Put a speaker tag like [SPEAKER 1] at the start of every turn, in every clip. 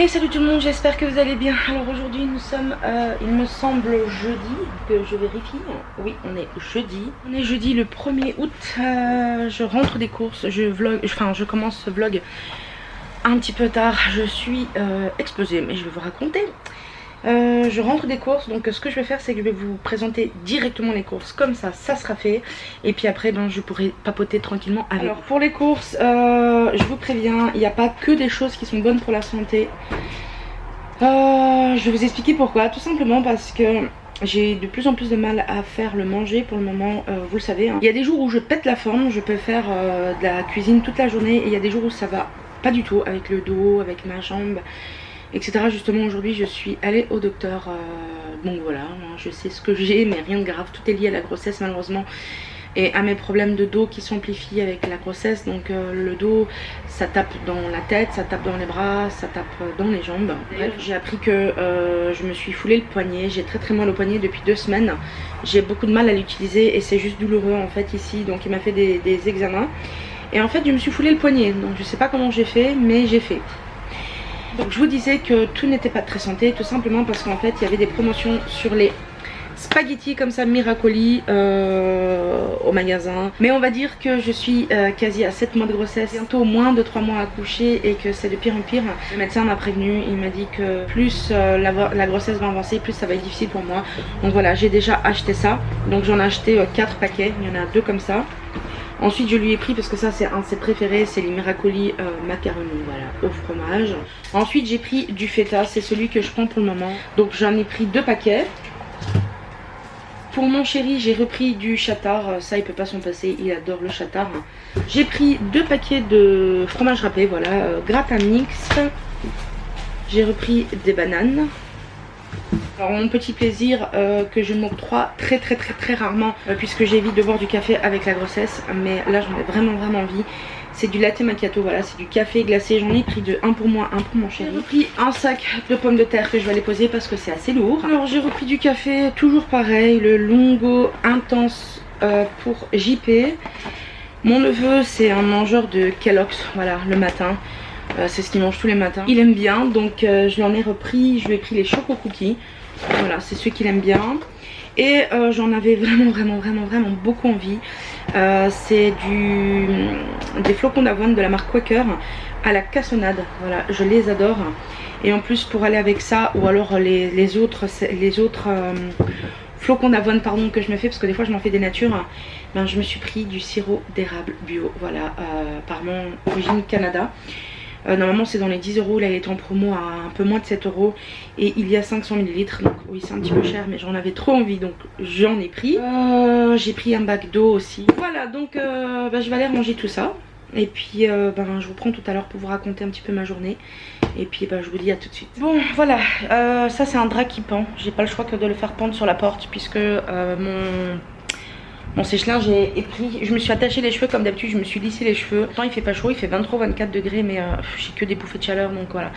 [SPEAKER 1] Et salut tout le monde, j'espère que vous allez bien. Alors aujourd'hui nous sommes, il me semble jeudi, que je vérifie. Oui, on est jeudi. On est jeudi le 1er août. Je rentre des courses, je commence ce vlog un petit peu tard. Je suis explosée, mais je vais vous raconter. Je rentre des courses, donc ce que je vais faire c'est que je vais vous présenter directement les courses, comme ça sera fait, et puis après je pourrai papoter tranquillement avec vous. Alors pour les courses, je vous préviens, il n'y a pas que des choses qui sont bonnes pour la santé. Je vais vous expliquer pourquoi. Tout simplement parce que j'ai de plus en plus de mal à faire le manger pour le moment, vous le savez hein. Il y a des jours où je pète la forme, je peux faire de la cuisine toute la journée, et il y a des jours où ça va pas du tout, avec le dos, avec ma jambe, etc. Justement aujourd'hui je suis allée au docteur, donc voilà, je sais ce que j'ai, mais rien de grave, tout est lié à la grossesse malheureusement et à mes problèmes de dos qui s'amplifient avec la grossesse. Donc le dos ça tape dans la tête, ça tape dans les bras, ça tape dans les jambes. Bref, j'ai appris que je me suis foulé le poignet, j'ai très mal au poignet depuis 2 semaines, j'ai beaucoup de mal à l'utiliser et c'est juste douloureux en fait ici. Donc il m'a fait des examens et en fait je me suis foulé le poignet, donc je sais pas comment j'ai fait, mais j'ai fait. Donc je vous disais que tout n'était pas très santé, tout simplement parce qu'en fait il y avait des promotions sur les spaghettis comme ça Miracoli au magasin. Mais on va dire que je suis quasi à 7 mois de grossesse, bientôt moins de 3 mois à accoucher, et que c'est de pire en pire. Le médecin m'a prévenu, il m'a dit que plus la grossesse va avancer, plus ça va être difficile pour moi. Donc voilà, j'ai déjà acheté ça, donc j'en ai acheté 4 paquets, il y en a 2 comme ça. Ensuite je lui ai pris, parce que ça c'est un de ses préférés, c'est les Miracoli macaroni, voilà, au fromage. Ensuite j'ai pris du feta, c'est celui que je prends pour le moment. Donc j'en ai pris 2 paquets. Pour mon chéri j'ai repris du chatard, ça il peut pas s'en passer, il adore le chatard. J'ai pris 2 paquets de fromage râpé, voilà, gratin mix. J'ai repris des bananes. Alors mon petit plaisir que je m'octroie très rarement, puisque j'évite de boire du café avec la grossesse, mais là j'en ai vraiment envie, c'est du latte macchiato. Voilà, c'est du café glacé. J'en ai pris un pour moi, un pour mon chéri. J'ai repris un sac de pommes de terre que je vais aller poser parce que c'est assez lourd. Alors j'ai repris du café, toujours pareil, le Lungo intense pour JP. Mon neveu c'est un mangeur de Kellogg's, voilà, le matin. C'est ce qu'il mange tous les matins. Il aime bien, donc je lui en ai repris. Je lui ai pris les choco cookies. Voilà, c'est ceux qu'il aime bien. Et j'en avais vraiment beaucoup envie. C'est des flocons d'avoine de la marque Quaker à la cassonade. Voilà, je les adore. Et en plus pour aller avec ça, ou alors les autres flocons d'avoine pardon que je me fais, parce que des fois je m'en fais des natures, ben, je me suis pris du sirop d'érable bio, voilà, par mon origine Canada. Normalement c'est dans les 10 €, là il est en promo à un peu moins de 7 € et il y a 500 ml, donc oui c'est un petit peu cher, mais j'en avais trop envie donc j'en ai pris. J'ai pris un bac d'eau aussi. Voilà, donc je vais aller ranger tout ça et puis je vous prends tout à l'heure pour vous raconter un petit peu ma journée, et puis je vous dis à tout de suite. Bon voilà, ça c'est un drap qui pend, j'ai pas le choix que de le faire pendre sur la porte, puisque mon sèche-linge est pris. Je me suis attaché les cheveux comme d'habitude, je me suis lissé les cheveux. Pourtant il fait pas chaud, il fait 23-24 degrés, mais j'ai que des bouffées de chaleur, donc voilà.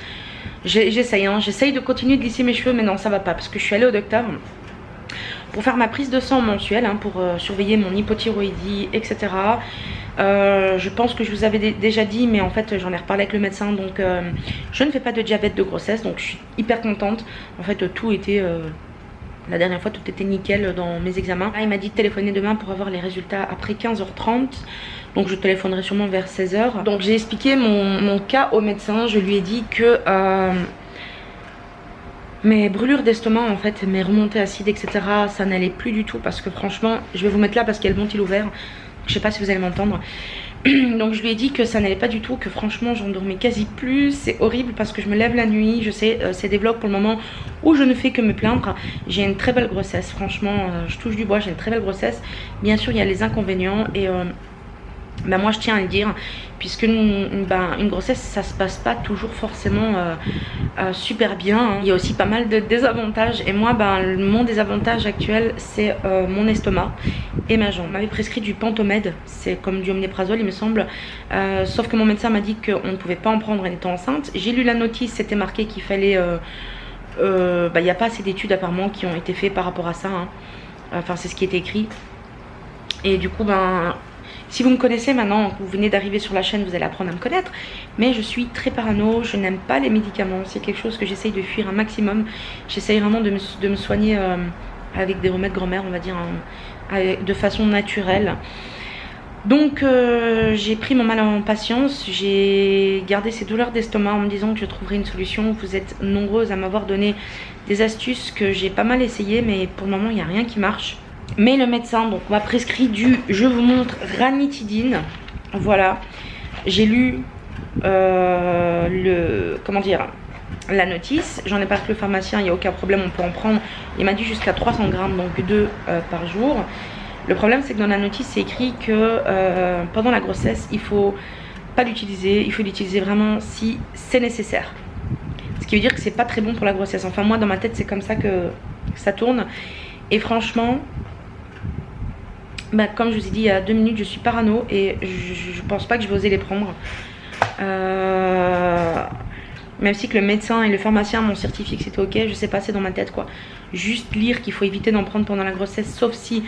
[SPEAKER 1] J'essaye hein, j'essaye de continuer de lisser mes cheveux, mais non ça va pas, parce que je suis allée au docteur pour faire ma prise de sang mensuelle, hein, pour surveiller mon hypothyroïdie, etc. Je pense que je vous avais déjà dit, mais en fait j'en ai reparlé avec le médecin, donc je ne fais pas de diabète de grossesse, donc je suis hyper contente. En fait tout était... la dernière fois tout était nickel dans mes examens. Là il m'a dit de téléphoner demain pour avoir les résultats après 15h30. Donc je téléphonerai sûrement vers 16h. Donc j'ai expliqué mon cas au médecin. Je lui ai dit que mes brûlures d'estomac, en fait, mes remontées acides, etc., ça n'allait plus du tout. Parce que franchement, je vais vous mettre là parce qu'il y a le ventil ouvert. Je sais pas si vous allez m'entendre. Donc je lui ai dit que ça n'allait pas du tout, que franchement j'en dormais quasi plus. C'est horrible parce que je me lève la nuit. Je sais, c'est des vlogs pour le moment où je ne fais que me plaindre. J'ai une très belle grossesse, franchement, je touche du bois, j'ai une très belle grossesse. Bien sûr il y a les inconvénients, et moi je tiens à le dire, puisque une grossesse ça se passe pas toujours forcément super bien, hein. Il y a aussi pas mal de désavantages, et moi mon désavantage actuel c'est mon estomac et ma jambe. On m'avait prescrit du Pentomède, c'est comme du oméprazole il me semble, sauf que mon médecin m'a dit qu'on ne pouvait pas en prendre en étant enceinte. J'ai lu la notice, c'était marqué qu'il fallait il n'y a pas assez d'études apparemment qui ont été faites par rapport à ça, hein. Enfin c'est ce qui était écrit, et du coup Si vous me connaissez maintenant, que vous venez d'arriver sur la chaîne, vous allez apprendre à me connaître. Mais je suis très parano, je n'aime pas les médicaments. C'est quelque chose que j'essaye de fuir un maximum. J'essaye vraiment de me soigner avec des remèdes grand-mère, on va dire, de façon naturelle. Donc j'ai pris mon mal en patience, j'ai gardé ces douleurs d'estomac en me disant que je trouverais une solution. Vous êtes nombreuses à m'avoir donné des astuces que j'ai pas mal essayé, mais pour le moment il n'y a rien qui marche. Mais le médecin donc m'a prescrit je vous montre, ranitidine. Voilà, j'ai lu comment dire, la notice, j'en ai parlé avec le pharmacien, il n'y a aucun problème, on peut en prendre. Il m'a dit jusqu'à 300 grammes, donc 2 par jour. Le problème c'est que dans la notice c'est écrit que pendant la grossesse il faut pas l'utiliser, il faut l'utiliser vraiment si c'est nécessaire. Ce qui veut dire que c'est pas très bon pour la grossesse. Enfin moi dans ma tête c'est comme ça que ça tourne. Et franchement, bah, comme je vous ai dit il y a 2 minutes, je suis parano et je pense pas que je vais oser les prendre. Même si que le médecin et le pharmacien m'ont certifié que c'était ok, je sais pas, c'est dans ma tête quoi. Juste lire qu'il faut éviter d'en prendre pendant la grossesse, sauf si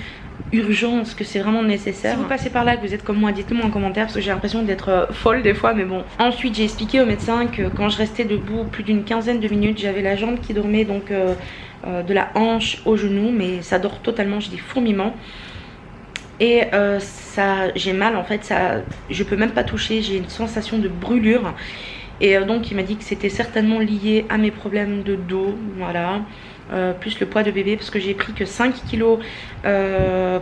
[SPEAKER 1] urgence, que c'est vraiment nécessaire. Si vous passez par là, que vous êtes comme moi, dites-le moi en commentaire parce que j'ai l'impression d'être folle des fois, mais bon. Ensuite j'ai expliqué au médecin que quand je restais debout plus d'une quinzaine de minutes, j'avais la jambe qui dormait, donc de la hanche au genou, mais ça dort totalement, j'ai des fourmillements. Et j'ai mal en fait, je peux même pas toucher, j'ai une sensation de brûlure. Et donc il m'a dit que c'était certainement lié à mes problèmes de dos, voilà, plus le poids de bébé parce que j'ai pris que 5 kilos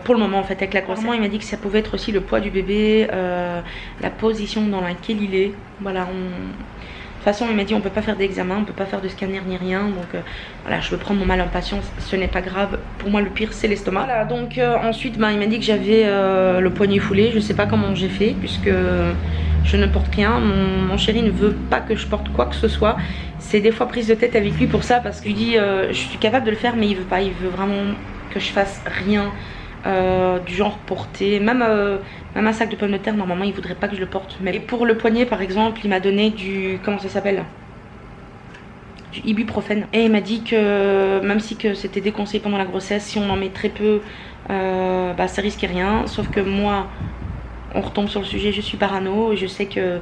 [SPEAKER 1] pour le moment en fait avec la grossesse. Il m'a dit que ça pouvait être aussi le poids du bébé, la position dans laquelle il est, voilà. De toute façon il m'a dit on peut pas faire d'examen, on peut pas faire de scanner ni rien, donc voilà, je veux prendre mon mal en patience, ce n'est pas grave. Pour moi le pire c'est l'estomac. Voilà, donc ensuite il m'a dit que j'avais le poignet foulé, je sais pas comment j'ai fait puisque je ne porte rien, mon chéri ne veut pas que je porte quoi que ce soit. C'est des fois prise de tête avec lui pour ça parce que je lui dis je suis capable de le faire mais il veut pas, il veut vraiment que je fasse rien du genre porter, même un sac de pommes de terre normalement il voudrait pas que je le porte. Mais pour le poignet par exemple il m'a donné du, comment ça s'appelle, du ibuprofène. Et il m'a dit que même si que c'était déconseillé pendant la grossesse, si on en met très peu bah ça risquait rien, sauf que moi on retombe sur le sujet, je suis parano, je sais que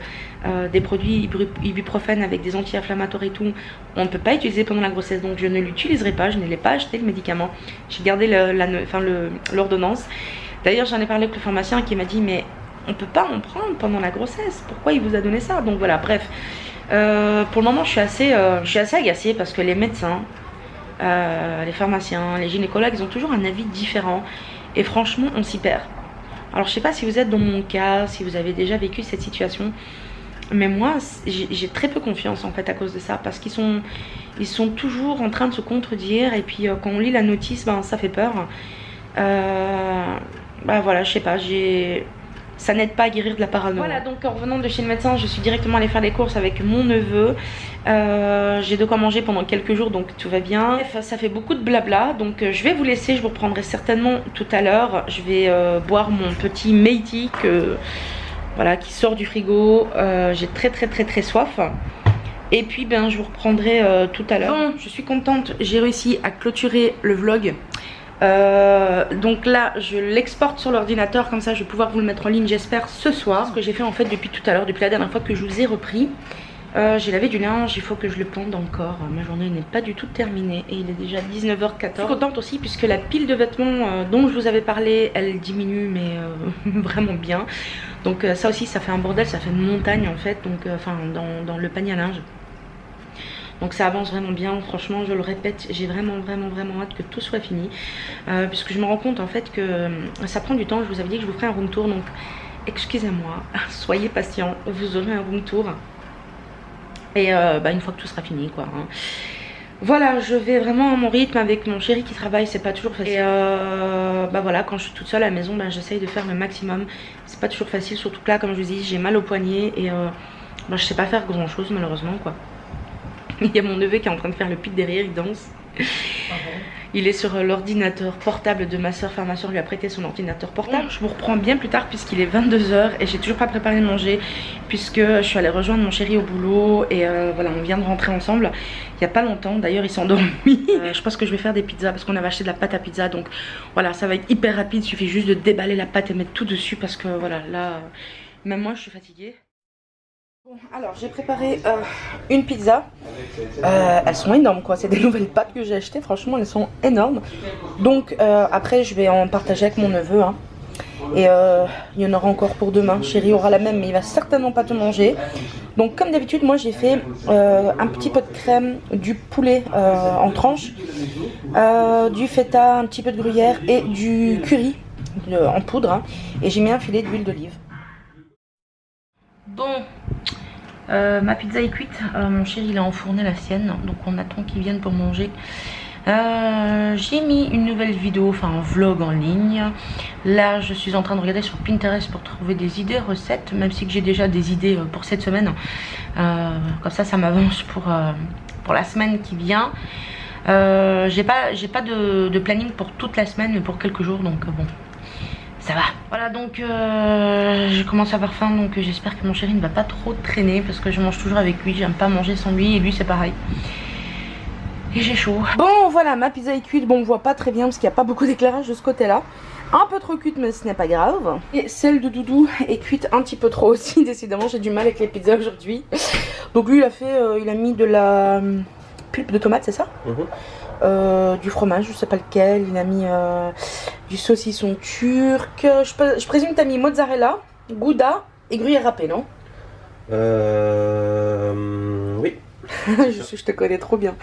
[SPEAKER 1] des produits ibuprofène avec des anti-inflammatoires et tout, on ne peut pas utiliser pendant la grossesse, donc je ne l'utiliserai pas, je ne l'ai pas acheté le médicament, j'ai gardé l'ordonnance. D'ailleurs j'en ai parlé avec le pharmacien qui m'a dit mais on peut pas en prendre pendant la grossesse, pourquoi il vous a donné ça? Donc voilà, bref, pour le moment je suis assez agacée parce que les médecins, les pharmaciens, les gynécologues, ils ont toujours un avis différent et franchement on s'y perd. Alors je sais pas si vous êtes dans mon cas, si vous avez déjà vécu cette situation, mais moi j'ai très peu confiance en fait à cause de ça, parce qu'ils sont toujours en train de se contredire et puis quand on lit la notice, ben ça fait peur. Bah voilà, je sais pas, ça n'aide pas à guérir de la parano. Voilà, donc en revenant de chez le médecin, je suis directement allée faire les courses avec mon neveu. J'ai de quoi manger pendant quelques jours, donc tout va bien. Bref, ça fait beaucoup de blabla, donc je vais vous laisser, je vous reprendrai certainement tout à l'heure. Je vais boire mon petit Meiti voilà, qui sort du frigo. J'ai très soif. Et puis ben je vous reprendrai tout à l'heure. Bon, je suis contente, j'ai réussi à clôturer le vlog. Donc là je l'exporte sur l'ordinateur, comme ça je vais pouvoir vous le mettre en ligne j'espère ce soir. Ce que j'ai fait en fait depuis tout à l'heure, depuis la dernière fois que je vous ai repris, j'ai lavé du linge, il faut que je le pende encore. Ma journée n'est pas du tout terminée et il est déjà 19h14. Je suis contente aussi puisque la pile de vêtements dont je vous avais parlé, elle diminue mais vraiment bien. Donc ça aussi ça fait un bordel, ça fait une montagne en fait, donc enfin dans le panier à linge. Donc ça avance vraiment bien, franchement je le répète, j'ai vraiment hâte que tout soit fini. Puisque je me rends compte en fait que ça prend du temps, je vous avais dit que je vous ferai un room tour, donc excusez-moi, soyez patient, vous aurez un room tour. Et bah, une fois que tout sera fini quoi. Hein. Voilà, je vais vraiment à mon rythme avec mon chéri qui travaille, c'est pas toujours facile. Et bah voilà, quand je suis toute seule à la maison, bah, j'essaye de faire le maximum. C'est pas toujours facile, surtout que là comme je vous dis, j'ai mal au poignet et bah, je sais pas faire grand chose malheureusement quoi. Il y a mon neveu qui est en train de faire le pit derrière, il danse. Il est sur l'ordinateur portable de ma soeur. Enfin, ma soeur lui a prêté son ordinateur portable. Je vous reprends bien plus tard puisqu'il est 22 h et j'ai toujours pas préparé de manger puisque je suis allée rejoindre mon chéri au boulot et voilà, on vient de rentrer ensemble il y a pas longtemps. D'ailleurs, il s'est endormi. Je pense que je vais faire des pizzas parce qu'on avait acheté de la pâte à pizza. Donc voilà, ça va être hyper rapide. Il suffit juste de déballer la pâte et mettre tout dessus parce que voilà, là, même moi, je suis fatiguée. Bon, alors j'ai préparé une pizza. Elles sont énormes quoi, c'est des nouvelles pâtes que j'ai achetées, franchement elles sont énormes. Donc après je vais en partager avec mon neveu hein. Et il y en aura encore pour demain. Chéri aura la même mais il va certainement pas tout manger. Donc comme d'habitude moi j'ai fait un petit peu de crème, du poulet en tranches, du feta, un petit peu de gruyère et du curry en poudre hein. Et j'ai mis un filet d'huile d'olive. Bon, ma pizza est cuite, mon chéri il a enfourné la sienne, donc on attend qu'il vienne pour manger. J'ai mis une nouvelle vidéo, enfin un vlog en ligne. Là je suis en train de regarder sur Pinterest pour trouver des idées recettes, même si j'ai déjà des idées pour cette semaine. Comme ça m'avance pour la semaine qui vient. J'ai pas de planning pour toute la semaine mais pour quelques jours, donc bon. Ça va. Voilà donc je commence à avoir faim donc j'espère que mon chéri ne va pas trop traîner parce que je mange toujours avec lui, j'aime pas manger sans lui et lui c'est pareil. Et j'ai chaud. Bon voilà, ma pizza est cuite, bon on voit pas très bien parce qu'il n'y a pas beaucoup d'éclairage de ce côté là. Un peu trop cuite mais ce n'est pas grave. Et celle de Doudou est cuite un petit peu trop aussi, décidément j'ai du mal avec les pizzas aujourd'hui. Donc lui il a fait, il a mis de la pulpe de tomate, c'est ça? Du fromage, je sais pas lequel, il a mis du saucisson turc, je présume que t'as mis mozzarella, gouda et gruyère râpée, non?
[SPEAKER 2] Oui.
[SPEAKER 1] je te connais trop bien.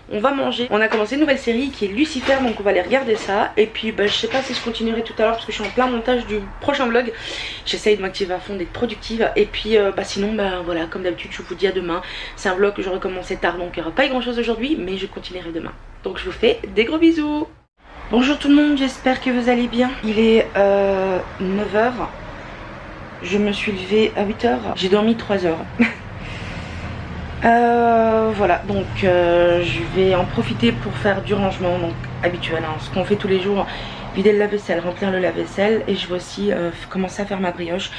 [SPEAKER 1] On va manger, on a commencé une nouvelle série qui est Lucifer, donc on va aller regarder ça. Et puis bah, je sais pas si je continuerai tout à l'heure parce que je suis en plein montage du prochain vlog. J'essaye de m'activer à fond, d'être productive. Et puis bah, sinon bah, voilà, comme d'habitude je vous dis à demain. C'est un vlog que j'aurais commencé tard donc il n'y aura pas grand chose aujourd'hui, mais je continuerai demain. Donc je vous fais des gros bisous. Bonjour tout le monde, j'espère que vous allez bien. Il est 9 h. Je me suis levée à 8 h. J'ai dormi 3 heures. Voilà, donc je vais en profiter pour faire du rangement, donc habituel, hein, ce qu'on fait tous les jours, vider le lave-vaisselle, remplir le lave-vaisselle, et je vais aussi commencer à faire ma brioche,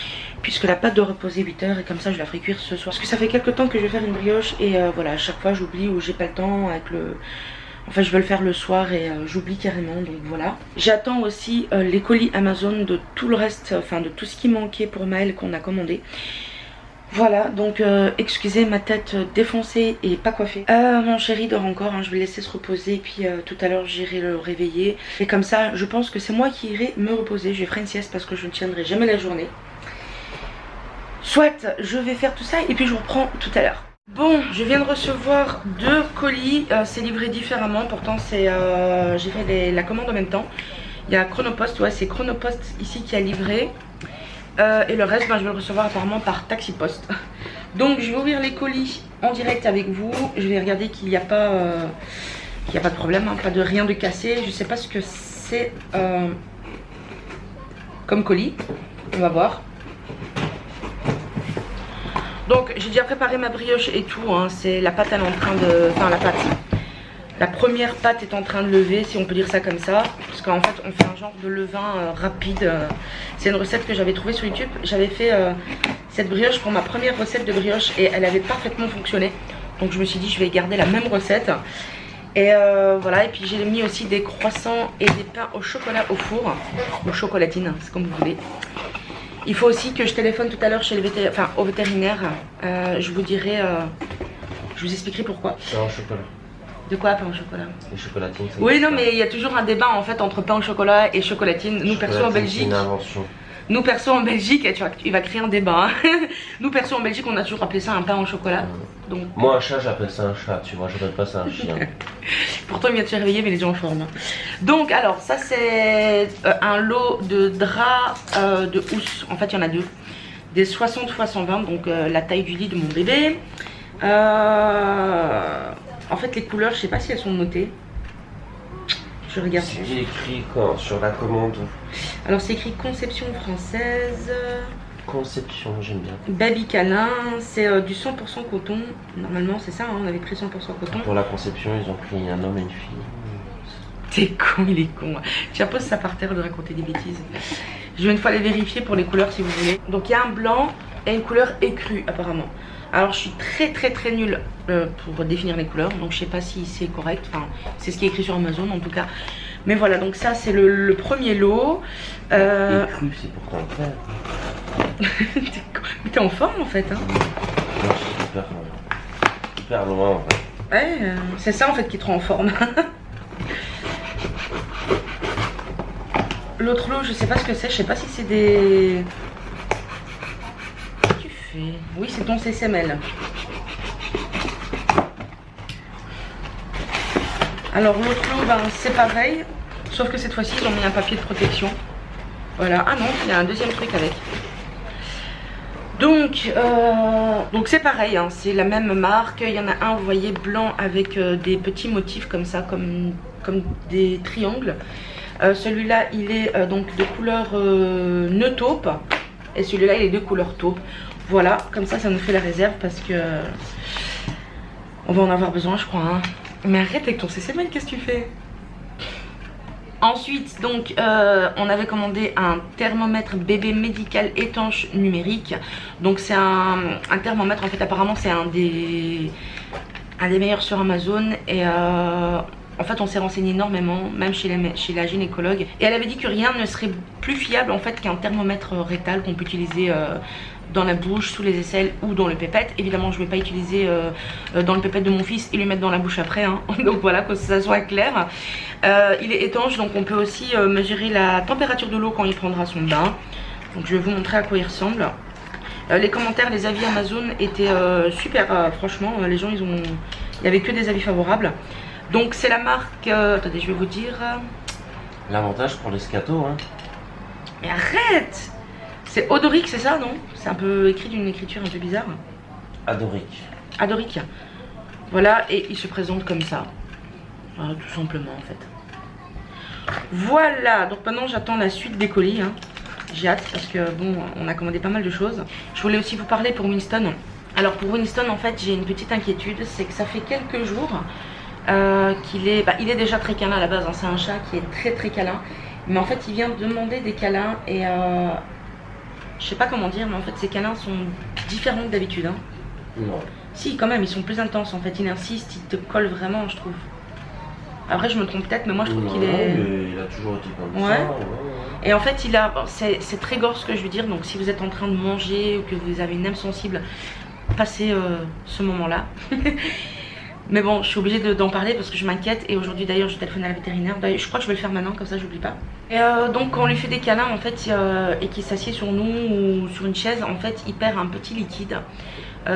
[SPEAKER 1] puisque la pâte doit reposer 8 h, et comme ça je la ferai cuire ce soir. Parce que ça fait quelques temps que je vais faire une brioche, et voilà, à chaque fois j'oublie ou j'ai pas le temps avec le... Enfin je veux le faire le soir et j'oublie carrément, donc voilà. J'attends aussi les colis Amazon de tout le reste, enfin de tout ce qui manquait pour Maël qu'on a commandé. Voilà, donc excusez ma tête défoncée et pas coiffée. Mon chéri dort encore, hein, je vais le laisser se reposer et puis tout à l'heure j'irai le réveiller. Et comme ça, je pense que c'est moi qui irai me reposer. Je vais faire une sieste parce que je ne tiendrai jamais la journée. Soit je vais faire tout ça et puis je vous reprends tout à l'heure. Bon, je viens de recevoir 2 colis, c'est livré différemment, pourtant c'est j'ai fait la commande en même temps. Il y a Chronopost, ouais c'est Chronopost ici qui a livré. Et le reste, ben, je vais le recevoir apparemment par Taxi Post. Donc je vais ouvrir les colis en direct avec vous. Je vais regarder qu'il n'y a pas de problème, hein, pas de rien de cassé. Je sais pas ce que c'est comme colis. On va voir. Donc j'ai déjà préparé ma brioche et tout, hein. C'est la pâte, elle est en train de... Enfin la pâte. La première pâte est en train de lever, si on peut dire ça comme ça. Parce qu'en fait on fait un genre de levain rapide. C'est une recette que j'avais trouvée sur YouTube. J'avais fait cette brioche pour ma première recette de brioche et elle avait parfaitement fonctionné. Donc je me suis dit je vais garder la même recette. Et voilà, et puis j'ai mis aussi des croissants et des pains au chocolat au four. Ou chocolatine, c'est comme vous voulez. Il faut aussi que je téléphone tout à l'heure chez le au vétérinaire. Je vous dirai, je vous expliquerai pourquoi.
[SPEAKER 2] Pain au chocolat.
[SPEAKER 1] De quoi, pain au chocolat?
[SPEAKER 2] Les chocolatines.
[SPEAKER 1] Oui, non, mais il y a toujours un débat en fait entre pain au chocolat et chocolatine. Nous perso en Belgique.
[SPEAKER 2] C'est une invention.
[SPEAKER 1] Nous perso en Belgique, il va créer un débat. Hein. Nous perso en Belgique, on a toujours appelé ça un pain au chocolat. Donc...
[SPEAKER 2] Moi un chat, j'appelle ça un chat, tu vois, j'appelle pas ça un chien.
[SPEAKER 1] Pourtant il vient de se réveiller mais les yeux en forme. Donc alors ça c'est un lot de draps de housse. En fait il y en a 2. Des 60 x 120, donc la taille du lit de mon bébé. En fait les couleurs, je sais pas si elles sont notées. Je regarde.
[SPEAKER 2] C'est écrit quand sur la commande.
[SPEAKER 1] Alors c'est écrit conception française.
[SPEAKER 2] Conception, j'aime bien.
[SPEAKER 1] Baby câlin, c'est du 100% coton. Normalement c'est ça, hein, on avait pris 100% coton.
[SPEAKER 2] Pour la conception, ils ont pris un homme et une fille.
[SPEAKER 1] T'es con, il est con. Tiens, pose ça par terre de raconter des bêtises. Je vais une fois les vérifier pour les couleurs si vous voulez. Donc il y a un blanc et une couleur écrue apparemment. Alors je suis très nulle pour définir les couleurs. Donc je sais pas si c'est correct. Enfin c'est ce qui est écrit sur Amazon en tout cas. Mais voilà, donc ça c'est le premier lot.
[SPEAKER 2] Écru, c'est pourtant vert.
[SPEAKER 1] Mais t'es en forme en fait hein.
[SPEAKER 2] Non, je suis hyper loin en fait.
[SPEAKER 1] Ouais, c'est ça en fait qui te rend en forme. L'autre lot, je sais pas ce que c'est, je sais pas si c'est des... Qu'est-ce que tu fais? Oui, c'est ton CCML. Alors l'autre lot, ben, c'est pareil, sauf que cette fois-ci, ils ont mis un papier de protection. Voilà, ah non, il y a un deuxième truc avec. Donc c'est pareil, hein, c'est la même marque. Il y en a un, vous voyez, blanc avec des petits motifs comme ça, comme des triangles. Celui-là, il est donc de couleur nœud taupe. Et celui-là, il est de couleur taupe. Voilà, comme ça nous fait la réserve parce que on va en avoir besoin, je crois. Hein. Mais arrête avec ton CCML, qu'est-ce que tu fais? Ensuite, donc, on avait commandé un thermomètre bébé médical étanche numérique. Donc, c'est un thermomètre, en fait, apparemment, c'est un des meilleurs sur Amazon. Et en fait, on s'est renseigné énormément, même chez la gynécologue. Et elle avait dit que rien ne serait plus fiable, en fait, qu'un thermomètre rectal qu'on peut utiliser dans la bouche, sous les aisselles ou dans le pépette. Évidemment, je ne vais pas utiliser dans le pépette de mon fils et lui mettre dans la bouche après. Hein. Donc voilà, que ça soit clair. Il est étanche, donc on peut aussi mesurer la température de l'eau quand il prendra son bain. Donc je vais vous montrer à quoi il ressemble. Les commentaires, les avis Amazon étaient super, franchement. Les gens, il n'y avait que des avis favorables. Donc c'est la marque, attendez je vais vous dire.
[SPEAKER 2] L'avantage pour les scatos hein.
[SPEAKER 1] Mais arrête. C'est Odoric, c'est ça non? C'est un peu écrit d'une écriture un peu bizarre.
[SPEAKER 2] Adoric.
[SPEAKER 1] Adoric. Voilà, et il se présente comme ça. Voilà, tout simplement en fait. Voilà, donc maintenant j'attends la suite des colis. Hein. J'ai hâte parce que bon, on a commandé pas mal de choses. Je voulais aussi vous parler pour Winston. Alors pour Winston en fait j'ai une petite inquiétude, c'est que ça fait quelques jours qu'il est, il est déjà très câlin à la base, hein. C'est un chat qui est très câlin. Mais en fait il vient demander des câlins et je sais pas comment dire, mais en fait ces câlins sont différents que d'habitude. Hein.
[SPEAKER 2] Non.
[SPEAKER 1] Si quand même, ils sont plus intenses en fait, il insiste, il te colle vraiment je trouve. Après je me trompe peut-être mais moi je trouve qu'il est...
[SPEAKER 2] mais il a toujours été comme
[SPEAKER 1] ouais.
[SPEAKER 2] Ça. Ouais.
[SPEAKER 1] Et en fait il a, c'est très gore ce que je veux dire, donc si vous êtes en train de manger ou que vous avez une âme sensible, passez ce moment là. Mais bon, je suis obligée d'en parler parce que je m'inquiète. Et aujourd'hui d'ailleurs, je téléphone à la vétérinaire. Je crois que je vais le faire maintenant, comme ça j'oublie pas. Et donc quand on lui fait des câlins en fait et qu'il s'assied sur nous ou sur une chaise, en fait il perd un petit liquide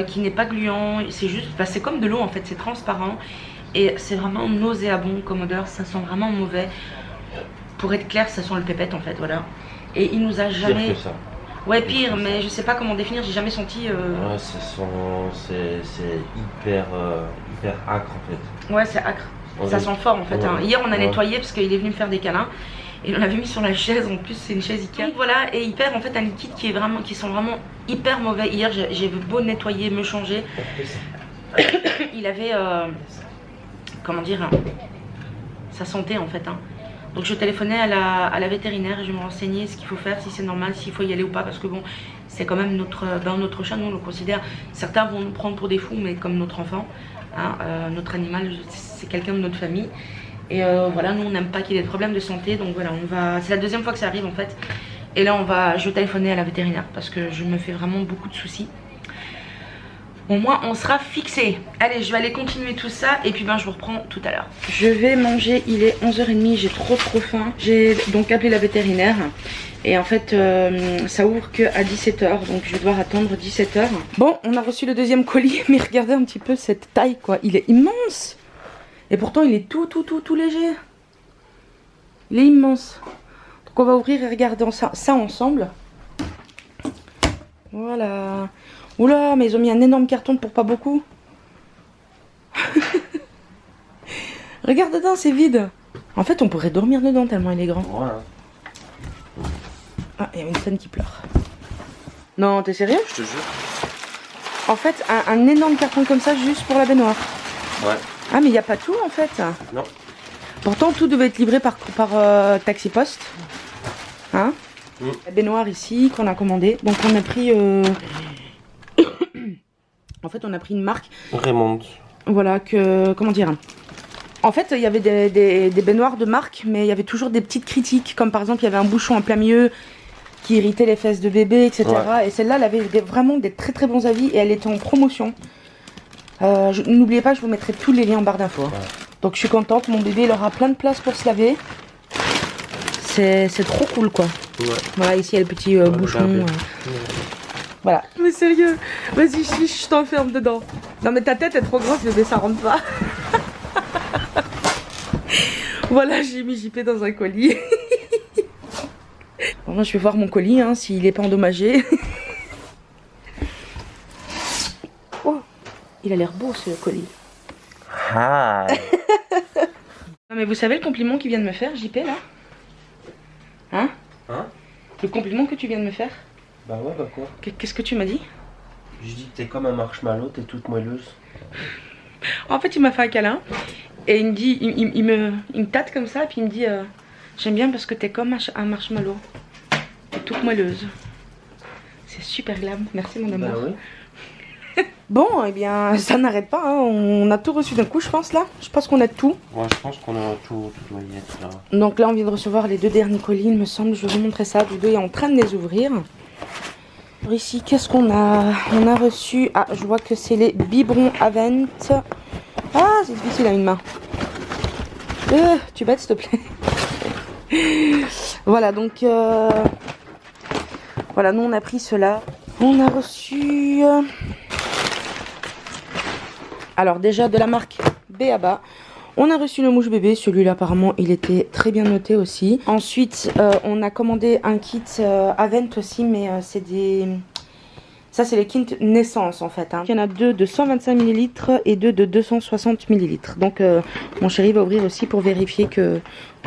[SPEAKER 1] qui n'est pas gluant. C'est juste, c'est comme de l'eau en fait, c'est transparent. Et c'est vraiment nauséabond comme odeur, ça sent vraiment mauvais. Pour être clair, ça sent le pépette en fait, voilà. Et il nous a jamais...
[SPEAKER 2] Pire que ça.
[SPEAKER 1] Ouais, pire, mais je sais pas comment définir, j'ai jamais senti...
[SPEAKER 2] Ouais, c'est hyper âcre en fait.
[SPEAKER 1] Ouais, c'est acre. Ça sent fort en fait.
[SPEAKER 2] Ouais.
[SPEAKER 1] Hein. Hier, on a nettoyé parce qu'il est venu me faire des câlins. Et on l'avait mis sur la chaise, en plus c'est une chaise Ikea. Donc voilà, et il perd en fait un liquide qui sent vraiment hyper mauvais. Hier, j'ai beau nettoyer, me changer. Il avait... comment dire, ça sentait en fait. Hein. Donc je téléphonais à la vétérinaire et je me renseignais ce qu'il faut faire, si c'est normal, s'il faut y aller ou pas. Parce que bon, c'est quand même notre chat, nous on le considère. Certains vont nous prendre pour des fous, mais comme notre enfant. Hein, notre animal, c'est quelqu'un de notre famille. Et voilà, nous on n'aime pas qu'il ait de problèmes de santé. Donc voilà, c'est la deuxième fois que ça arrive en fait. Et là je vais téléphoner à la vétérinaire parce que je me fais vraiment beaucoup de soucis. Au moins on sera fixé. Allez, je vais aller continuer tout ça et puis je vous reprends tout à l'heure. Je vais manger, il est 11h30, j'ai trop faim. J'ai donc appelé la vétérinaire et en fait ça ouvre que à 17h, donc je vais devoir attendre 17h. Bon, on a reçu le deuxième colis, mais regardez un petit peu cette taille quoi, il est immense. Et pourtant il est tout léger. Il est immense. Donc on va ouvrir et regarder ça ensemble. Voilà. Oula, mais ils ont mis un énorme carton pour pas beaucoup. Regarde dedans, c'est vide. En fait, on pourrait dormir dedans tellement il est grand.
[SPEAKER 2] Voilà.
[SPEAKER 1] Ah, il y a une scène qui pleure. Non, t'es sérieux?
[SPEAKER 2] Je te jure.
[SPEAKER 1] En fait, un énorme carton comme ça juste pour la baignoire.
[SPEAKER 2] Ouais.
[SPEAKER 1] Ah, mais il n'y a pas tout en fait.
[SPEAKER 2] Non.
[SPEAKER 1] Pourtant tout devait être livré par Taxi Post. Hein? La baignoire ici qu'on a commandé. Donc on a pris... en fait on a pris une marque.
[SPEAKER 2] Raymond.
[SPEAKER 1] Voilà que... Comment dire? En fait il y avait des baignoires de marque, mais il y avait toujours des petites critiques. Comme par exemple il y avait un bouchon en plein milieu qui irritait les fesses de bébé, etc. Ouais. Et celle-là elle avait vraiment des très très bons avis et elle était en promotion. N'oubliez pas, je vous mettrai tous les liens en barre d'infos. Ouais. Donc je suis contente, mon bébé il aura plein de place pour se laver. C'est trop cool quoi. Ouais. Voilà, ici il y a le petit bouchon. Voilà. Mais sérieux, vas-y, je t'enferme dedans. Non mais ta tête est trop grosse, bébé, ça rentre pas. Voilà, j'ai mis JP dans un colis. Bon, je vais voir mon colis, hein, s'il est pas endommagé. Oh, il a l'air beau ce colis.
[SPEAKER 2] Ah.
[SPEAKER 1] Non mais vous savez le compliment qu'il vient de me faire, JP, là? Hein? Le compliment que tu viens de me faire?
[SPEAKER 2] Bah ouais, bah quoi?
[SPEAKER 1] Qu'est-ce que tu m'as dit?
[SPEAKER 2] Je dis que t'es comme un marshmallow, t'es toute moelleuse.
[SPEAKER 1] En fait il m'a fait un câlin et il me dit, il me tâte comme ça et puis il me dit j'aime bien parce que t'es comme un marshmallow. T'es toute moelleuse. C'est super glam, merci mon amour.
[SPEAKER 2] Bah oui.
[SPEAKER 1] Bon, eh bien, ça n'arrête pas, hein. On a tout reçu d'un coup, je pense, là. Je pense qu'on a tout.
[SPEAKER 2] Ouais, je pense qu'on a tout noyé, là.
[SPEAKER 1] Donc là, on vient de recevoir les 2 derniers colis, il me semble. Je vais vous montrer ça. Doudou est en train de les ouvrir. Alors ici, qu'est-ce qu'on a? On a reçu... Ah, je vois que c'est les biberons Avent. Ah, c'est difficile à une main. Tu bêtes, s'il te plaît. Voilà, donc... Voilà, nous, on a pris cela. On a reçu... Alors déjà de la marque B.A.B.A. On a reçu le mouche bébé, celui-là apparemment il était très bien noté aussi. Ensuite on a commandé un kit Avent aussi, mais c'est des... Ça c'est les kits naissance en fait. Hein. Il y en a 2 de 125 ml et 2 de 260 ml. Donc mon chéri va ouvrir aussi pour vérifier que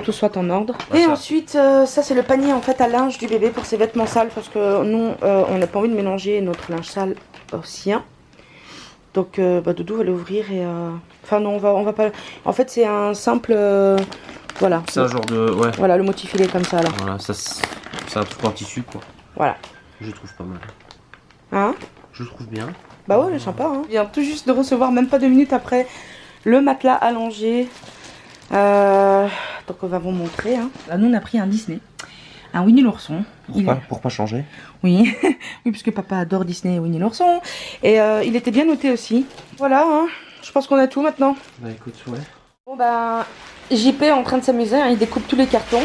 [SPEAKER 1] tout soit en ordre. Et ensuite ça c'est le panier en fait à linge du bébé pour ses vêtements sales, parce que nous on n'a pas envie de mélanger notre linge sale au sien. Donc Doudou va l'ouvrir et... Enfin non, on va pas... En fait c'est un simple... Voilà.
[SPEAKER 2] C'est un genre de... Ouais.
[SPEAKER 1] Voilà, le motif il est comme ça là.
[SPEAKER 2] Voilà, ça c'est un truc en tissu quoi.
[SPEAKER 1] Voilà.
[SPEAKER 2] Je trouve pas mal.
[SPEAKER 1] Hein?
[SPEAKER 2] Je trouve bien.
[SPEAKER 1] Bah ouais, il est sympa. Hein. Il vient tout juste de recevoir, même pas 2 minutes après, le matelas allongé. Donc on va vous montrer. Hein. Là nous on a pris un Disney. Un Winnie l'ourson.
[SPEAKER 2] Pour pas changer?
[SPEAKER 1] Oui, oui, parce que papa adore Disney et Winnie l'ourson. Et il était bien noté aussi. Voilà, hein. Je pense qu'on a tout maintenant.
[SPEAKER 2] Bah écoute, ouais.
[SPEAKER 1] Bon bah, JP est en train de s'amuser, hein. Il découpe tous les cartons.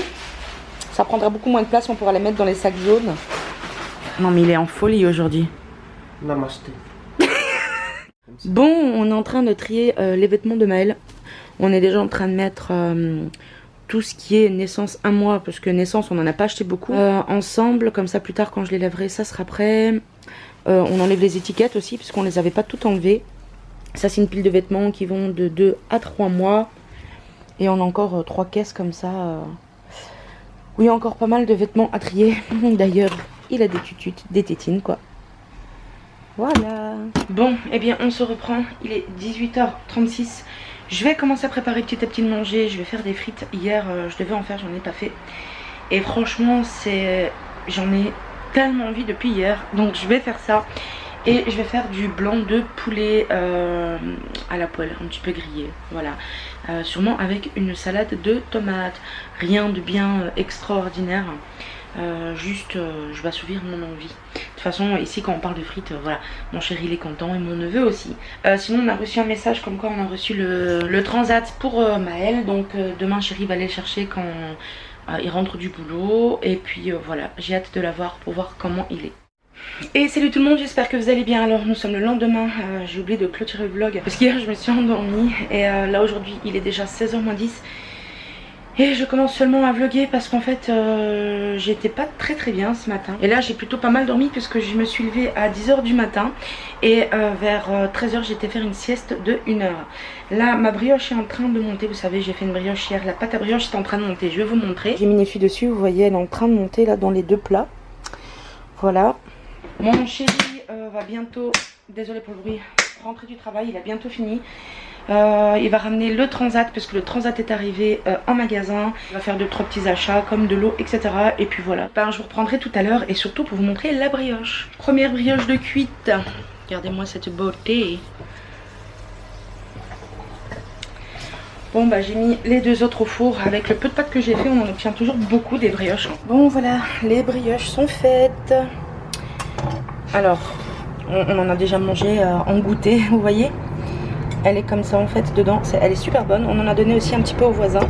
[SPEAKER 1] Ça prendra beaucoup moins de place, on pourra les mettre dans les sacs jaunes. Non mais il est en folie aujourd'hui.
[SPEAKER 2] Namasté.
[SPEAKER 1] Bon, on est en train de trier les vêtements de Maël. On est déjà en train de mettre... tout ce qui est naissance 1 mois, parce que naissance on n'en a pas acheté beaucoup, ensemble, comme ça plus tard quand je les lèverai ça sera prêt. On enlève les étiquettes aussi puisqu'on les avait pas toutes enlevées. Ça c'est une pile de vêtements qui vont de 2 à 3 mois et on a encore 3 caisses comme ça. Oui, encore pas mal de vêtements à trier. D'ailleurs il a des tututes, des tétines quoi. Voilà. Bon, eh bien on se reprend, il est 18h36. Je vais commencer à préparer petit à petit le manger. Je vais faire des frites. Hier, je devais en faire, j'en ai pas fait. Et franchement, j'en ai tellement envie depuis hier. Donc je vais faire ça. Et je vais faire du blanc de poulet à la poêle, un petit peu grillé. Voilà. Sûrement avec une salade de tomates. Rien de bien extraordinaire. Juste je vais assouvir mon envie. De toute façon ici quand on parle de frites, voilà, mon chéri il est content et mon neveu aussi. Sinon on a reçu un message comme quoi on a reçu le transat pour Maël. Donc demain chéri va aller le chercher quand il rentre du boulot. Et puis voilà, j'ai hâte de la voir pour voir comment il est. Et salut tout le monde, j'espère que vous allez bien. Alors nous sommes le lendemain, j'ai oublié de clôturer le vlog parce qu'hier je me suis endormie. Et là aujourd'hui il est déjà 16h moins 10. Et je commence seulement à vlogger parce qu'en fait j'étais pas très bien ce matin. Et là j'ai plutôt pas mal dormi puisque je me suis levée à 10h du matin. Et vers 13h j'étais faire une sieste de 1 heure. Là ma brioche est en train de monter. Vous savez j'ai fait une brioche hier, la pâte à brioche est en train de monter. Je vais vous montrer. J'ai mis une effie dessus, vous voyez elle est en train de monter là dans les 2 plats. Voilà. Mon chéri va bientôt, désolé pour le bruit, rentrer du travail, il a bientôt fini. Il va ramener le transat parce que le transat est arrivé en magasin. Il va faire 2-3 petits achats comme de l'eau, etc. Et puis voilà. Ben, je vous reprendrai tout à l'heure et surtout pour vous montrer la brioche. Première brioche de cuite. Regardez-moi cette beauté. Bon bah j'ai mis les 2 autres au four. Avec le peu de pâtes que j'ai fait, on en obtient toujours beaucoup des brioches. Bon voilà, les brioches sont faites. Alors, on en a déjà mangé en goûter, vous voyez. Elle est comme ça en fait dedans, elle est super bonne. On en a donné aussi un petit peu aux voisins.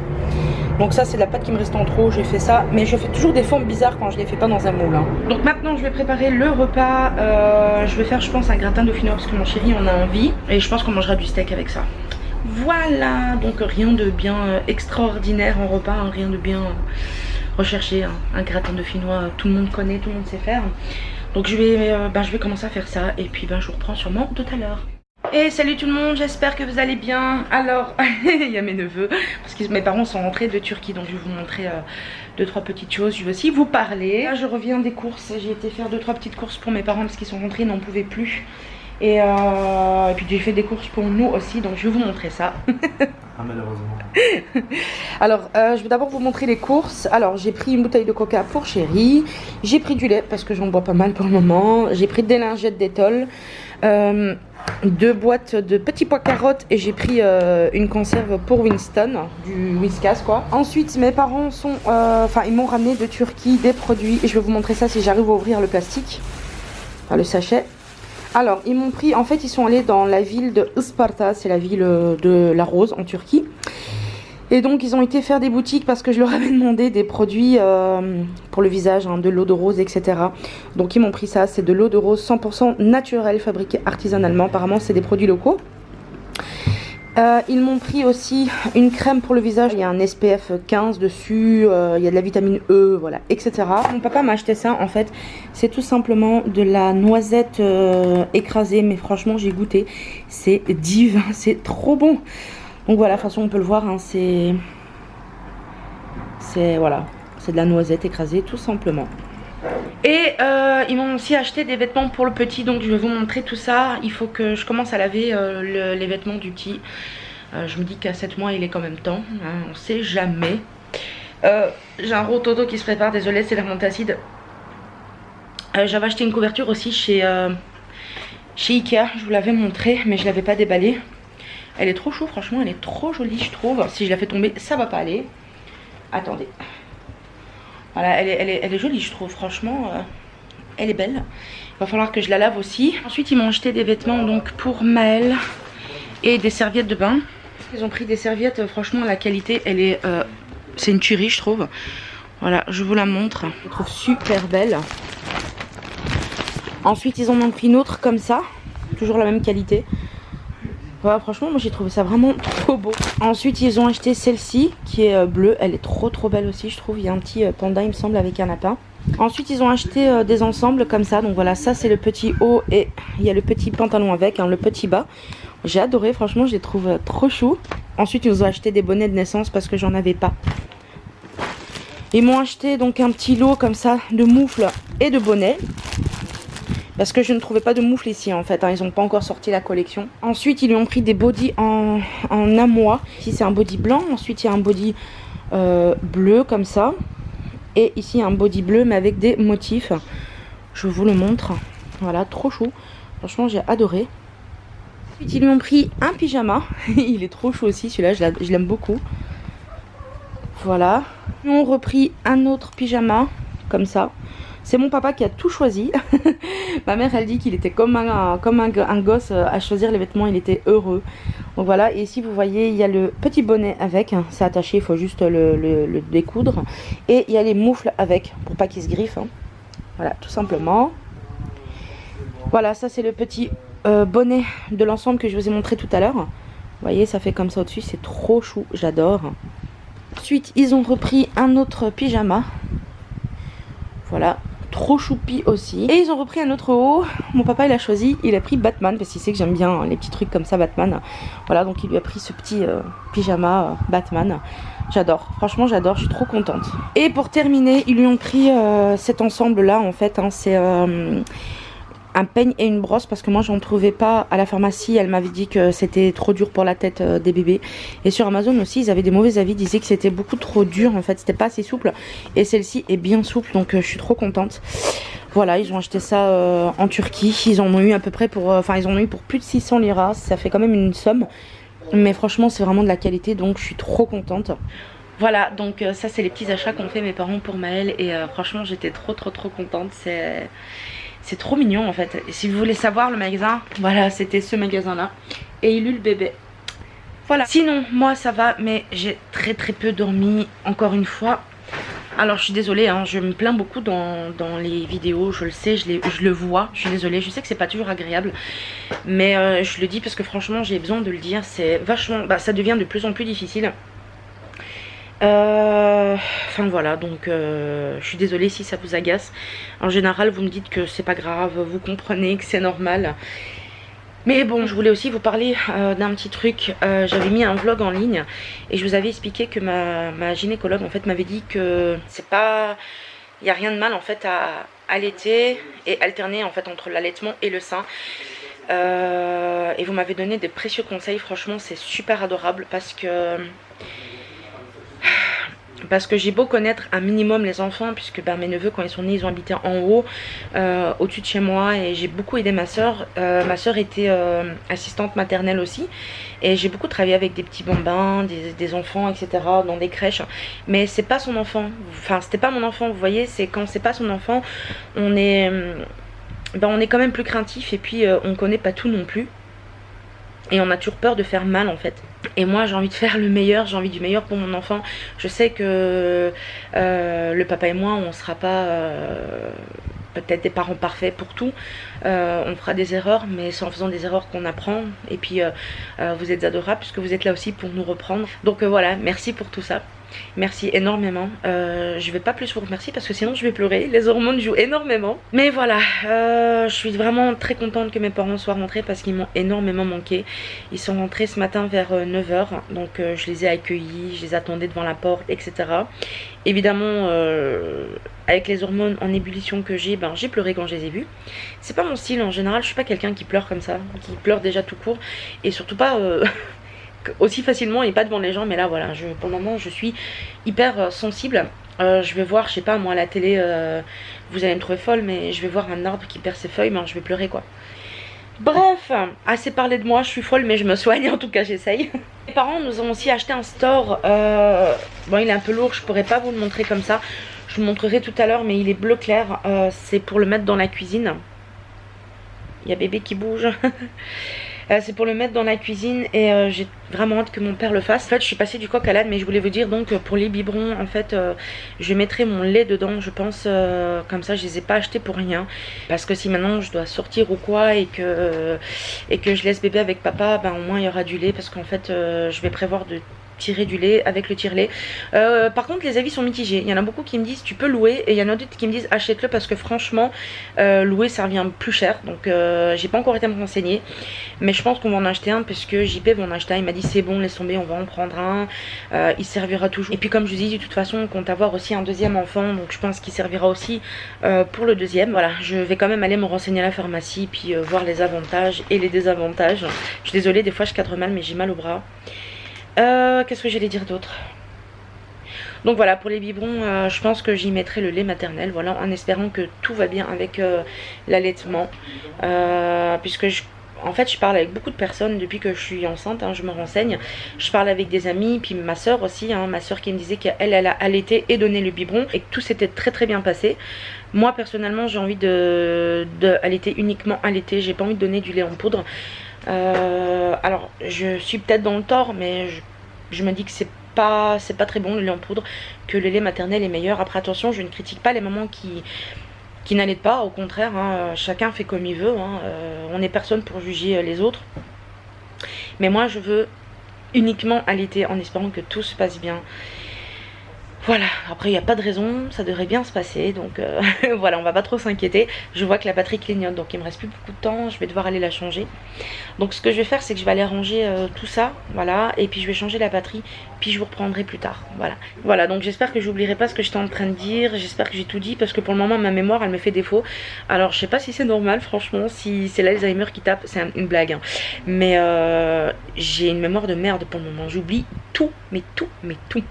[SPEAKER 1] Donc ça c'est de la pâte qui me reste en trop, j'ai fait ça. Mais je fais toujours des formes bizarres quand je les fais pas dans un moule. Hein. Donc maintenant je vais préparer le repas. Je vais faire je pense un gratin dauphinois parce que mon chéri en a envie. Et je pense qu'on mangera du steak avec ça. Voilà, donc rien de bien extraordinaire en repas, hein, rien de bien recherché. Hein. Un gratin dauphinois, tout le monde connaît, tout le monde sait faire. Donc je vais commencer à faire ça et puis je vous reprends sûrement tout à l'heure. Et salut tout le monde, j'espère que vous allez bien. Alors, il y a mes neveux, parce que mes parents sont rentrés de Turquie, donc je vais vous montrer 2-3 petites choses. Je vais aussi vous parler. Là je reviens des courses, j'ai été faire 2-3 petites courses pour mes parents parce qu'ils sont rentrés, ils n'en pouvaient plus. Et puis j'ai fait des courses pour nous aussi, donc je vais vous montrer ça.
[SPEAKER 2] Ah malheureusement.
[SPEAKER 1] Alors je vais d'abord vous montrer les courses. Alors j'ai pris une bouteille de coca pour chéri. J'ai pris du lait parce que j'en bois pas mal pour le moment. J'ai pris des lingettes Dettol. 2 boîtes de petits pois carottes. Et j'ai pris une conserve pour Winston, du Whiskas quoi. Ensuite mes parents sont... ils m'ont ramené de Turquie des produits. Et je vais vous montrer ça si j'arrive à ouvrir le plastique. Enfin, le sachet. Alors, ils m'ont pris, en fait, ils sont allés dans la ville de Isparta, c'est la ville de la rose en Turquie. Et donc, ils ont été faire des boutiques parce que je leur avais demandé des produits pour le visage, hein, de l'eau de rose, etc. Donc, ils m'ont pris ça, c'est de l'eau de rose 100% naturelle, fabriquée artisanalement. Apparemment, c'est des produits locaux. Ils m'ont pris aussi une crème pour le visage, il y a un SPF 15 dessus, il y a de la vitamine E, voilà, etc. Mon papa m'a acheté ça en fait, c'est tout simplement de la noisette écrasée, mais franchement j'ai goûté, c'est divin, c'est trop bon. Donc voilà, de toute façon on peut le voir, hein, c'est voilà, c'est de la noisette écrasée tout simplement. Et ils m'ont aussi acheté des vêtements pour le petit, donc je vais vous montrer tout ça. Il faut que je commence à laver les vêtements du petit. Je me dis qu'à 7 mois il est quand même temps, hein, on sait jamais. J'ai un rototo qui se prépare, désolé c'est la remontée acide. J'avais acheté une couverture aussi chez Ikea, je vous l'avais montré mais je l'avais pas déballée. Elle est trop chou, franchement elle est trop jolie je trouve. Si je la fais tomber ça va pas aller. Attendez. Voilà, elle est jolie je trouve, franchement, elle est belle. Il va falloir que je la lave aussi. Ensuite ils m'ont acheté des vêtements donc pour Maël et des serviettes de bain. Ils ont pris des serviettes, franchement la qualité elle est, c'est une tuerie je trouve. Voilà, je vous la montre, je la trouve super belle. Ensuite ils en ont pris une autre comme ça, toujours la même qualité. Voilà, franchement moi j'ai trouvé ça vraiment trop beau. Ensuite ils ont acheté celle-ci qui est bleue, elle est trop belle aussi je trouve. Il y a un petit panda il me semble avec un lapin. Ensuite ils ont acheté des ensembles comme ça. Donc voilà, ça c'est le petit haut et il y a le petit pantalon avec, hein, le petit bas. J'ai adoré, franchement je les trouve trop chou. Ensuite ils ont acheté des bonnets de naissance parce que j'en avais pas. Ils m'ont acheté donc un petit lot comme ça de moufles et de bonnets. Parce que je ne trouvais pas de moufle ici en fait, hein, ils n'ont pas encore sorti la collection. Ensuite ils lui ont pris des bodys en amois. Ici c'est un body blanc, ensuite il y a un body bleu comme ça. Et ici il y a un body bleu mais avec des motifs. Je vous le montre. Voilà, trop chou. Franchement j'ai adoré. Ensuite ils lui ont pris un pyjama. Il est trop chou aussi celui-là, je l'aime beaucoup. Voilà. Ils ont repris un autre pyjama comme ça. C'est mon papa qui a tout choisi. Ma mère elle dit qu'il était comme un gosse à choisir les vêtements, il était heureux. Donc voilà, et ici vous voyez il y a le petit bonnet avec, c'est attaché, il faut juste le découdre. Et il y a les moufles avec, pour pas qu'il se griffe. Hein. Voilà, tout simplement. Voilà, ça c'est le petit bonnet de l'ensemble que je vous ai montré tout à l'heure. Vous voyez, ça fait comme ça au-dessus, c'est trop chou, j'adore. Ensuite, ils ont repris un autre pyjama. Voilà, trop choupi aussi. Et ils ont repris un autre haut. Mon papa il a choisi, il a pris Batman parce qu'il sait que j'aime bien les petits trucs comme ça Batman. Voilà, donc il lui a pris ce petit pyjama Batman. J'adore, franchement j'adore, je suis trop contente. Et pour terminer, ils lui ont pris cet ensemble là en fait, hein, c'est un peigne et une brosse parce que moi j'en trouvais pas à la pharmacie. Elle m'avait dit que c'était trop dur pour la tête des bébés, et sur Amazon aussi ils avaient des mauvais avis, ils disaient que c'était beaucoup trop dur en fait, c'était pas assez souple, et celle-ci est bien souple, donc je suis trop contente. Voilà, ils ont acheté ça en Turquie, ils en ont eu à peu près pour, enfin ils en ont eu pour plus de 600 liras, ça fait quand même une somme, mais franchement c'est vraiment de la qualité, donc je suis trop contente. Voilà, donc ça c'est les petits achats qu'ont fait mes parents pour Maël, et franchement j'étais trop contente. C'est trop mignon en fait. Et si vous voulez savoir le magasin, voilà, c'était ce magasin là. Et il eut le bébé. Voilà. Sinon, moi ça va, mais j'ai très peu dormi encore une fois. Alors je suis désolée, hein, je me plains beaucoup dans les vidéos, je le sais, je le vois, je suis désolée, je sais que c'est pas toujours agréable. Mais je le dis parce que franchement j'ai besoin de le dire, c'est vachement, ça devient de plus en plus difficile. Enfin voilà, donc je suis désolée si ça vous agace. En général vous me dites que c'est pas grave, vous comprenez que c'est normal. Mais bon, je voulais aussi vous parler d'un petit truc. J'avais mis un vlog en ligne et je vous avais expliqué que ma gynécologue en fait m'avait dit que c'est pas, il n'y a rien de mal en fait à allaiter et alterner en fait entre l'allaitement et le sein. Et vous m'avez donné des précieux conseils, franchement c'est super adorable parce que j'ai beau connaître un minimum les enfants, puisque mes neveux quand ils sont nés ils ont habité en haut, au-dessus de chez moi, et j'ai beaucoup aidé ma soeur. Ma soeur était assistante maternelle aussi, et j'ai beaucoup travaillé avec des petits bambins, des enfants etc. dans des crèches, mais c'est pas son enfant, enfin c'était pas mon enfant, vous voyez, c'est quand c'est pas son enfant, on est quand même plus craintif, et puis on connaît pas tout non plus. Et on a toujours peur de faire mal en fait. Et moi j'ai envie de faire le meilleur, j'ai envie du meilleur pour mon enfant. Je sais que le papa et moi on sera pas peut-être des parents parfaits pour tout. On fera des erreurs, mais c'est en faisant des erreurs qu'on apprend. Et puis vous êtes adorables puisque vous êtes là aussi pour nous reprendre. Donc voilà, merci pour tout ça. Merci énormément. Je vais pas plus vous remercier parce que sinon je vais pleurer. Les hormones jouent énormément. Mais voilà, je suis vraiment très contente que mes parents soient rentrés parce qu'ils m'ont énormément manqué. Ils sont rentrés ce matin vers 9 h. Donc je les ai accueillis, je les attendais devant la porte, etc. Évidemment, avec les hormones en ébullition que j'ai, j'ai pleuré quand je les ai vus. C'est pas mon style en général, je suis pas quelqu'un qui pleure comme ça, qui pleure déjà tout court. Et surtout pas... aussi facilement et pas devant les gens, mais là voilà, pour le moment je suis hyper sensible. Je vais voir, je sais pas moi à la télé, vous allez me trouver folle, mais je vais voir un arbre qui perd ses feuilles, je vais pleurer quoi. Bref, assez parlé de moi, je suis folle mais je me soigne, en tout cas j'essaye. Mes parents nous ont aussi acheté un store, bon il est un peu lourd, je pourrais pas vous le montrer comme ça, je vous le montrerai tout à l'heure, mais il est bleu clair, c'est pour le mettre dans la cuisine. Il y a bébé qui bouge. C'est pour le mettre dans la cuisine, et j'ai vraiment hâte que mon père le fasse. En fait je suis passée du coq à l'âne, mais je voulais vous dire donc pour les biberons en fait je mettrai mon lait dedans je pense, comme ça je les ai pas achetés pour rien, parce que si maintenant je dois sortir ou quoi et que je laisse bébé avec papa, au moins il y aura du lait, parce qu'en fait je vais prévoir de tirer du lait avec le tire-lait. Par contre les avis sont mitigés, il y en a beaucoup qui me disent tu peux louer, et il y en a d'autres qui me disent achète-le, parce que franchement louer ça revient plus cher. Donc j'ai pas encore été à me renseigner, mais je pense qu'on va en acheter un, parce que JP va en acheter un, il m'a dit c'est bon laisse tomber, on va en prendre un, il servira toujours. Et puis comme je vous dis, de toute façon on compte avoir aussi un deuxième enfant, donc je pense qu'il servira aussi pour le deuxième. Voilà, je vais quand même aller me renseigner à la pharmacie, puis voir les avantages et les désavantages. Je suis désolée, des fois je cadre mal, mais j'ai mal au bras. Qu'est-ce que j'allais dire d'autre? Donc voilà, pour les biberons, je pense que j'y mettrai le lait maternel, voilà, en espérant que tout va bien avec l'allaitement, puisque en fait je parle avec beaucoup de personnes depuis que je suis enceinte, je me renseigne, je parle avec des amis, puis ma soeur aussi, ma soeur qui me disait qu'elle a allaité et donné le biberon et que tout s'était très bien passé. Moi personnellement j'ai envie de allaiter uniquement allaiter, j'ai pas envie de donner du lait en poudre. Alors je suis peut-être dans le tort, mais je me dis que c'est pas très bon le lait en poudre, que le lait maternel est meilleur. Après attention, je ne critique pas les mamans qui n'allaitent pas, au contraire, chacun fait comme il veut, on n'est personne pour juger les autres. Mais moi je veux uniquement allaiter en espérant que tout se passe bien. Voilà, après il n'y a pas de raison, ça devrait bien se passer, donc voilà, on va pas trop s'inquiéter. Je vois que la batterie clignote, donc il me reste plus beaucoup de temps, je vais devoir aller la changer. Donc ce que je vais faire, c'est que je vais aller ranger tout ça, voilà, et puis je vais changer la batterie, puis je vous reprendrai plus tard, voilà. Voilà, donc j'espère que j'oublierai pas ce que j'étais en train de dire, j'espère que j'ai tout dit, parce que pour le moment ma mémoire elle me fait défaut. Alors je sais pas si c'est normal, franchement, si c'est l'Alzheimer qui tape, c'est une blague, hein. Mais j'ai une mémoire de merde pour le moment, j'oublie tout, mais tout, mais tout.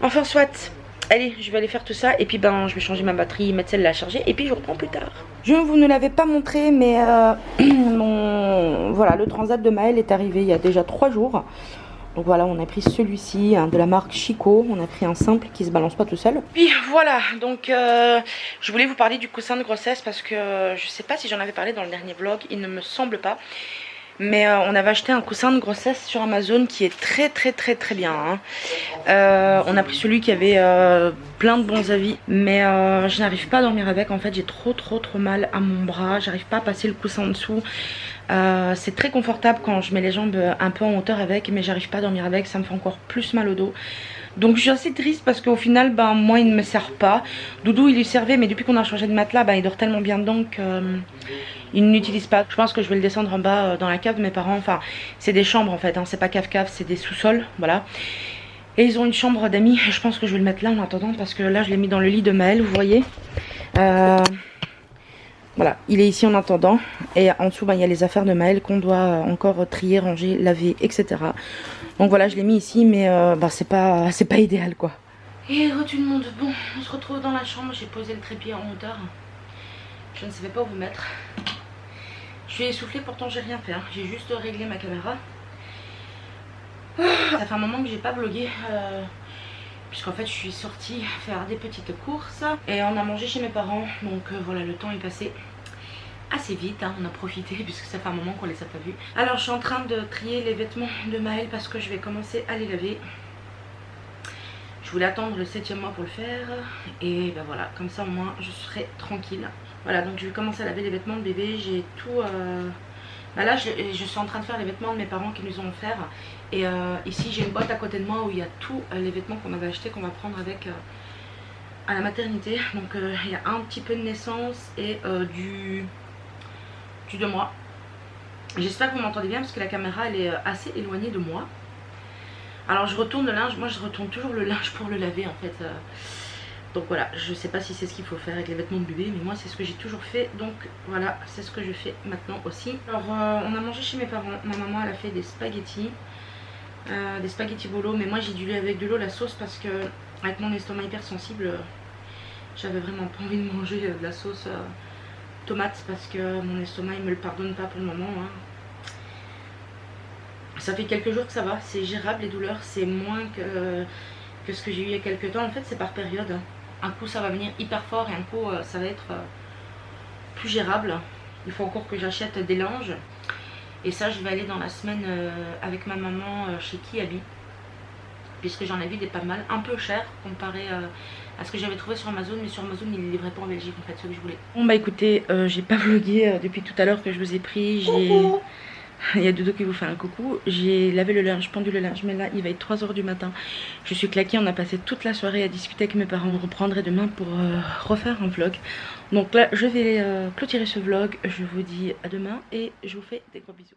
[SPEAKER 1] Enfin soit, allez je vais aller faire tout ça et puis ben je vais changer ma batterie, mettre celle-là à charger et puis je reprends plus tard. Je vous ne l'avais pas montré mais voilà, le transat de Maël est arrivé il y a déjà 3 jours. Donc voilà, on a pris celui-ci, hein, de la marque Chico, on a pris un simple qui se balance pas tout seul. Puis voilà, donc je voulais vous parler du coussin de grossesse parce que je sais pas si j'en avais parlé dans le dernier vlog, il ne me semble pas. Mais on avait acheté un coussin de grossesse sur Amazon qui est très bien, hein. On a pris celui qui avait plein de bons avis. Mais je n'arrive pas à dormir avec. En fait j'ai trop mal à mon bras. J'arrive pas à passer le coussin en dessous. C'est très confortable quand je mets les jambes un peu en hauteur avec. Mais j'arrive pas à dormir avec. Ça me fait encore plus mal au dos. Donc je suis assez triste parce qu'au final ben, moi il ne me sert pas. Doudou il lui servait mais depuis qu'on a changé de matelas ben, il dort tellement bien dedans qu'il n'utilise pas. Je pense que je vais le descendre en bas dans la cave de mes parents. Enfin c'est des chambres en fait, hein. C'est pas cave-cave, c'est des sous-sols, voilà. Et ils ont une chambre d'amis. Je pense que je vais le mettre là en attendant parce que là je l'ai mis dans le lit de Maël, vous voyez. Voilà, il est ici en attendant. Et en dessous, ben, il y a les affaires de Maël qu'on doit encore trier, ranger, laver, etc. Donc voilà, je l'ai mis ici, mais ben, c'est pas idéal quoi. Et tout le monde, bon, on se retrouve dans la chambre. J'ai posé le trépied en hauteur. Je ne savais pas où vous mettre. Je suis essoufflée, pourtant j'ai rien fait, hein. J'ai juste réglé ma caméra. Ça fait un moment que j'ai pas vlogué. Puisqu'en fait je suis sortie faire des petites courses et on a mangé chez mes parents, donc voilà, le temps est passé assez vite, hein. On a profité puisque ça fait un moment qu'on les a pas vus. Alors je suis en train de trier les vêtements de Maël parce que je vais commencer à les laver. Je voulais attendre le 7e mois pour le faire et ben voilà, comme ça au moins je serai tranquille. Voilà, donc je vais commencer à laver les vêtements de bébé. J'ai tout... Bah là je suis en train de faire les vêtements de mes parents qui nous ont offert. Et ici j'ai une boîte à côté de moi où il y a tous les vêtements qu'on avait achetés, qu'on va prendre avec à la maternité. Donc il y a un petit peu de naissance et du 2 mois. J'espère que vous m'entendez bien parce que la caméra elle est assez éloignée de moi. Alors je retourne le linge, moi je retourne toujours le linge pour le laver en fait. Donc voilà, je sais pas si c'est ce qu'il faut faire avec les vêtements de bébé, mais moi c'est ce que j'ai toujours fait. Donc voilà, c'est ce que je fais maintenant aussi. Alors on a mangé chez mes parents, ma maman elle a fait des spaghettis bolo, mais moi j'ai dilué avec de l'eau la sauce parce que avec mon estomac hyper sensible, j'avais vraiment pas envie de manger de la sauce tomate parce que mon estomac il me le pardonne pas pour le moment, hein. Ça fait quelques jours que ça va, c'est gérable les douleurs, c'est moins que ce que j'ai eu il y a quelques temps. En fait c'est par période, hein. Un coup ça va venir hyper fort et un coup ça va être plus gérable. Il faut encore que j'achète des linges. Et ça je vais aller dans la semaine avec ma maman chez Kiabi. Puisque j'en ai vu des pas mal, un peu cher comparé à ce que j'avais trouvé sur Amazon. Mais sur Amazon ils ne livraient pas en Belgique en fait, ce que je voulais. Bon bah écoutez, j'ai pas vlogué depuis tout à l'heure que je vous ai pris. Il y a Dodo qui vous fait un coucou. J'ai lavé le linge, pendu le linge, mais là il va être 3 h du matin. Je suis claquée, on a passé toute la soirée à discuter avec mes parents. On reprendrait demain pour refaire un vlog. Donc là je vais clôturer ce vlog. Je vous dis à demain et je vous fais des gros bisous.